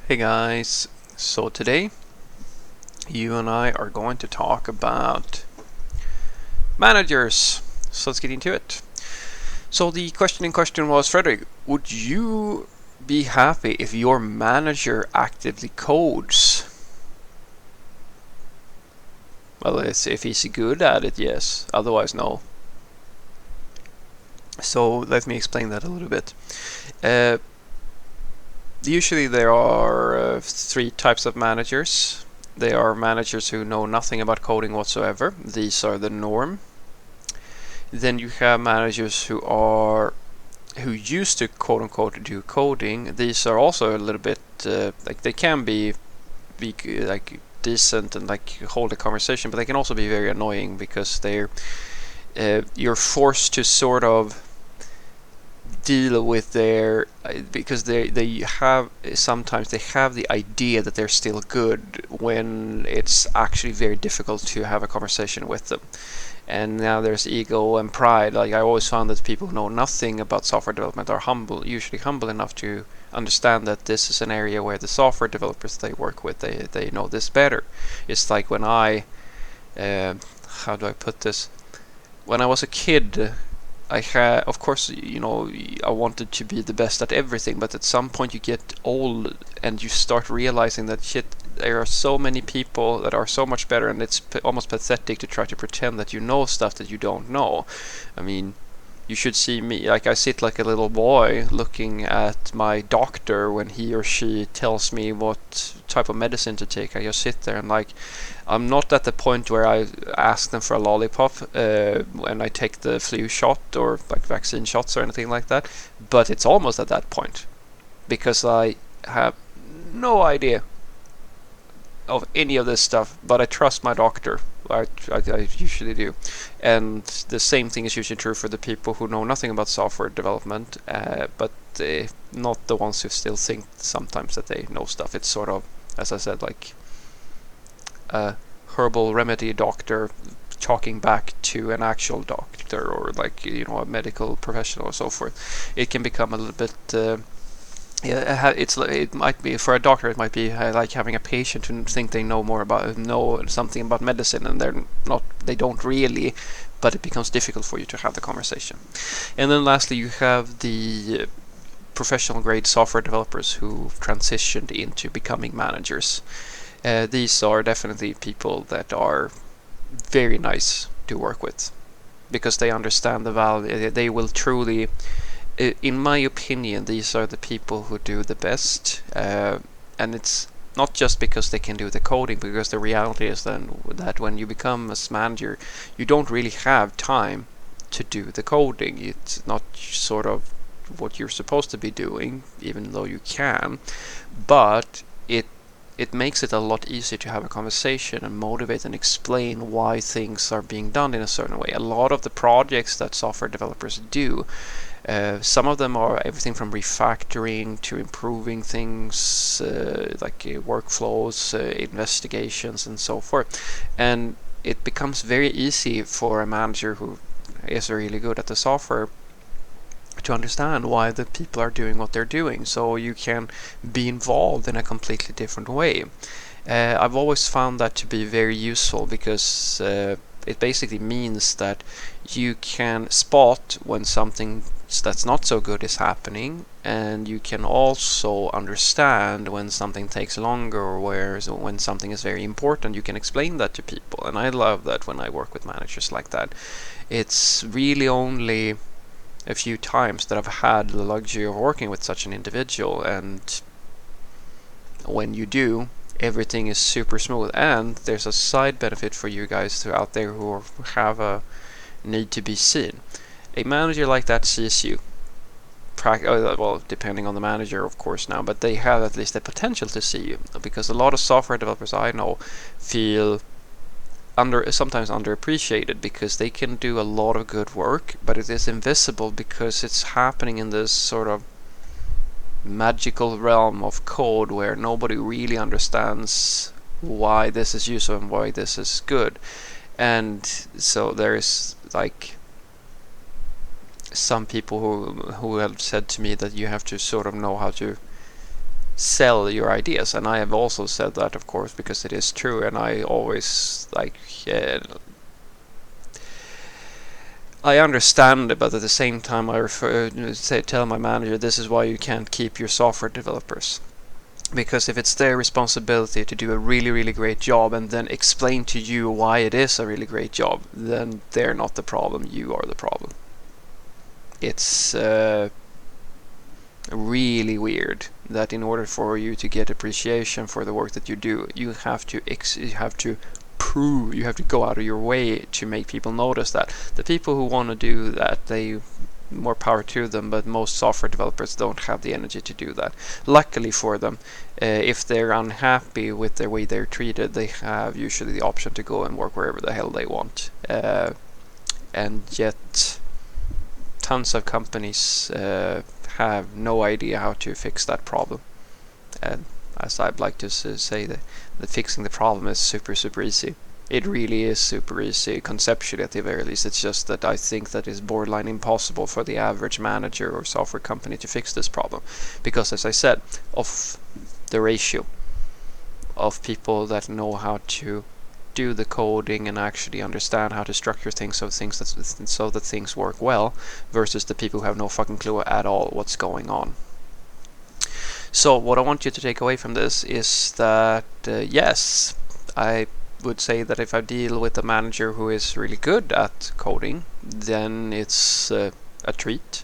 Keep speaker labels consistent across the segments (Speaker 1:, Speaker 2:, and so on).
Speaker 1: Hey guys, so today you and I are going to talk about managers. So let's get into it. So the question in question was, Frederick, would you be happy if your manager actively codes? Well, if he's good at it, yes. Otherwise, no. So let me explain that a little bit. Uh, Usually there are three types of managers. They are managers who know nothing about coding whatsoever. These are the norm. Then you have managers who used to quote unquote do coding. These are also a little bit like they can be like decent and like hold a conversation, but they can also be very annoying because you're forced to sort of deal with their because they have sometimes they have the idea that they're still good when it's actually very difficult to have a conversation with them. And now there's ego and pride. Like I always found that people who know nothing about software development are usually humble enough to understand that this is an area where the software developers they work with they know this better. It's like when uh, how do I put this? When I was a kid, I had, of course, I wanted to be the best at everything, but at some point you get old and you start realizing that shit, there are so many people that are so much better, and it's almost pathetic to try to pretend that you know stuff that you don't know. I mean, you should see me, like I sit like a little boy looking at my doctor when he or she tells me what type of medicine to take. I just sit there and like, I'm not at the point where I ask them for a lollipop when I take the flu shot or like vaccine shots or anything like that, but it's almost at that point because I have no idea of any of this stuff, but I trust my doctor. I usually do. And the same thing is usually true for the people who know nothing about software development, but not the ones who still think sometimes that they know stuff. It's sort of, as I said, like a herbal remedy doctor talking back to an actual doctor or like a medical professional or so forth. It can become a little bit yeah, it might be for a doctor. It might be like having a patient who think they know something about medicine, and they don't really, but it becomes difficult for you to have the conversation. And then lastly, you have the professional grade software developers who've transitioned into becoming managers. These are definitely people that are very nice to work with because they understand the value. They will truly, in my opinion, these are the people who do the best, and it's not just because they can do the coding, because the reality is then that when you become a manager, you don't really have time to do the coding. It's not sort of what you're supposed to be doing, even though you can, but it makes it a lot easier to have a conversation and motivate and explain why things are being done in a certain way. A lot of the projects that software developers do, some of them are everything from refactoring to improving things like workflows, investigations, and so forth. And it becomes very easy for a manager who is really good at the software to understand why the people are doing what they're doing, so you can be involved in a completely different way. I've always found that to be very useful because it basically means that you can spot when something that's not so good is happening, and you can also understand when something takes longer or when something is very important. You can explain that to people, and I love that when I work with managers like that. It's really only a few times that I've had the luxury of working with such an individual, and when you do, everything is super smooth. And there's a side benefit for you guys out there who have a need to be seen. A manager like that sees you. Well, depending on the manager, of course, now, but they have at least the potential to see you, because a lot of software developers I know feel sometimes underappreciated because they can do a lot of good work, but it is invisible because it's happening in this sort of magical realm of code where nobody really understands why this is useful and why this is good. And so there's like some people who have said to me that you have to sort of know how to sell your ideas. And I have also said that, of course, because it is true, and I always I understand it, but at the same time I tell my manager, this is why you can't keep your software developers. Because if it's their responsibility to do a really, really great job and then explain to you why it is a really great job, then they're not the problem, you are the problem. It's really weird that in order for you to get appreciation for the work that you do, you have to prove, you have to go out of your way to make people notice that. The people who want to do that, they more power to them, but most software developers don't have the energy to do that. Luckily for them, if they're unhappy with the way they're treated, they have usually the option to go and work wherever the hell they want. And yet tons of companies have no idea how to fix that problem. And as I'd like to say, that fixing the problem is super easy. It really is super easy, conceptually at the very least. It's just that I think that it's borderline impossible for the average manager or software company to fix this problem. Because, as I said, of the ratio of people that know how to do the coding and actually understand how to structure things so that things work well, versus the people who have no fucking clue at all what's going on. So what I want you to take away from this is that yes, I would say that if I deal with a manager who is really good at coding, then it's a treat,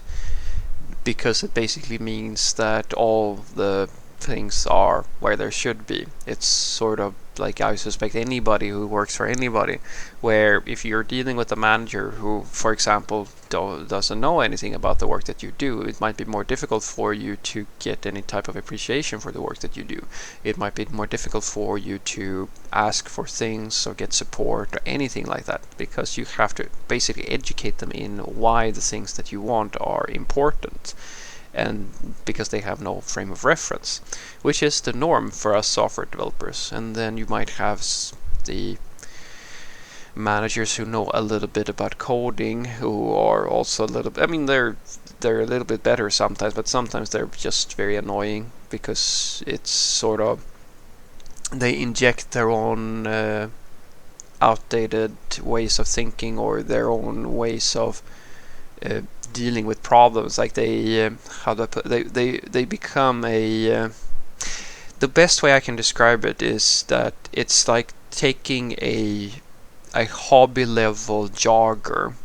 Speaker 1: because it basically means that all the things are where there should be. It's sort of like, I suspect anybody who works for anybody, where if you're dealing with a manager who, for example, doesn't know anything about the work that you do, it might be more difficult for you to get any type of appreciation for the work that you do. It might be more difficult for you to ask for things or get support or anything like that, because you have to basically educate them in why the things that you want are important, and because they have no frame of reference, which is the norm for us software developers. And then you might have the managers who know a little bit about coding, who are also a little bit, I mean, they're a little bit better sometimes, but sometimes they're just very annoying, because it's sort of, they inject their own outdated ways of thinking, or their own ways of dealing with problems. Like they become a the best way I can describe it is that it's like taking a hobby level jogger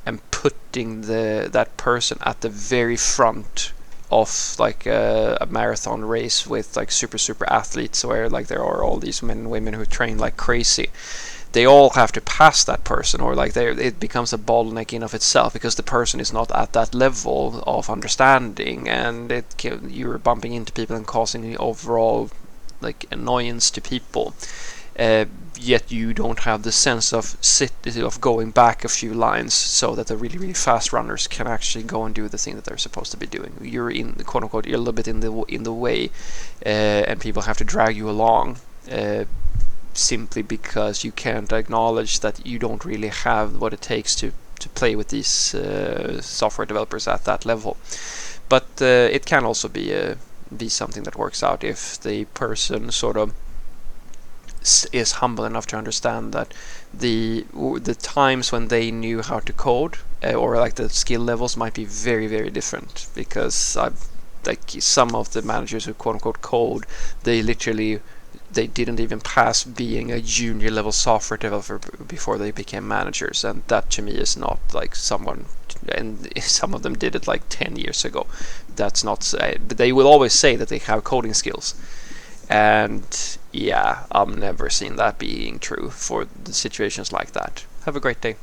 Speaker 1: and putting that person at the very front of like a marathon race with like super athletes, where like there are all these men and women who train like crazy. They all have to pass that person, or like it becomes a bottleneck in of itself, because the person is not at that level of understanding, and you're bumping into people and causing the overall like annoyance to people. Yet you don't have the sense of going back a few lines so that the really fast runners can actually go and do the thing that they're supposed to be doing. You're in, quote unquote, you're a little bit in the way, and people have to drag you along. Simply because you can't acknowledge that you don't really have what it takes to play with these software developers at that level. But it can also be something that works out if the person sort of is humble enough to understand that the times when they knew how to code, or like the skill levels might be very different, because like some of the managers who quote unquote code, they didn't even pass being a junior level software developer before they became managers, and that to me is not like someone, and some of them did it like 10 years ago. That's not, but they will always say that they have coding skills, and yeah, I've never seen that being true for the situations like that. Have a great day.